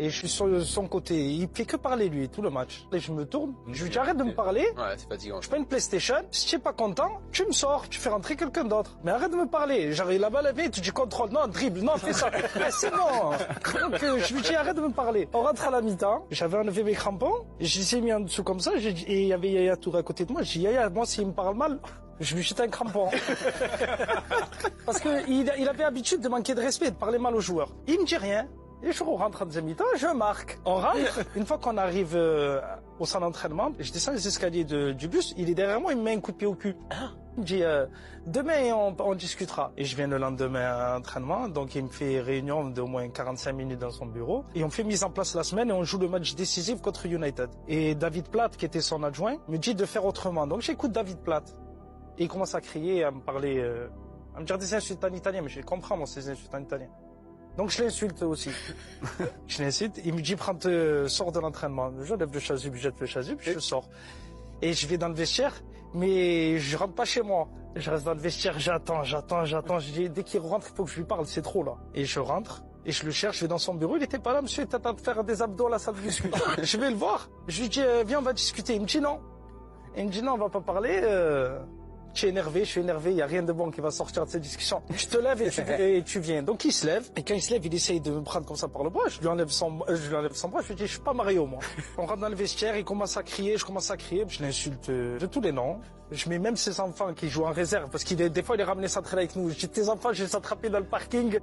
Et je suis sur son côté. Il fait que parler lui tout le match. Et je me tourne. Je lui dis arrête de me parler. Ouais, c'est fatigant. Je prends une PlayStation. Si tu es pas content, tu me sors. Tu fais rentrer quelqu'un d'autre. Mais arrête de me parler. J'arrive la balle vite. Tu dis contrôle. Non, dribble. Non, fais ça. C'est bon. Donc je lui dis arrête de me parler. On rentre à la mi-temps. J'avais enlevé mes crampons. Je les ai mis en dessous comme ça. Et il y avait Yaya Touré à côté de moi. Je dis Yaya, moi s'il me parle mal, je lui jette un crampon. Parce qu'il avait l'habitude de manquer de respect, de parler mal aux joueurs. Il me dit rien. Et je rentre en deuxième mi-temps, je marque. On rentre. Une fois qu'on arrive au centre d'entraînement, je descends les escaliers du bus. Il est derrière moi, il me met un coup de pied au cul. Il me dit demain on discutera. Et je viens le lendemain à l'entraînement. Donc il me fait réunion d'au moins 45 minutes dans son bureau. Et on fait mise en place la semaine et on joue le match décisif contre United. Et David Platt, qui était son adjoint, me dit de faire autrement. Donc j'écoute David Platt. Et il commence à crier, à me parler, à me dire des insultes en italien. Mais je comprends moi ces insultes en italien. Donc je l'insulte aussi. Je l'insulte. Il me dit sors de l'entraînement. Je lève le chasuble, je jette le chasuble, je sors. Et je vais dans le vestiaire, mais je rentre pas chez moi. Je reste dans le vestiaire, j'attends. Je dis dès qu'il rentre, il faut que je lui parle, c'est trop là. Et je rentre. Et je le cherche, je vais dans son bureau, il était pas là, monsieur, il est en train de faire des abdos à la salle de muscu. Je vais le voir. Je lui dis viens, on va discuter. Il me dit non. Il me dit non, on va pas parler. Tu es énervé, je suis énervé, il n'y a rien de bon qui va sortir de cette discussion. Je te lève et tu viens. Donc il se lève, et quand il se lève, il essaye de me prendre comme ça par le bras. Je lui enlève son bras, je lui dis, je suis pas Mario, moi. On rentre dans le vestiaire, il commence à crier, je commence à crier, je l'insulte de tous les noms. Je mets même ses enfants qui jouent en réserve, parce des fois il est ramené s'entraîner avec nous. Je dis, tes enfants, je les ai attrapés dans le parking.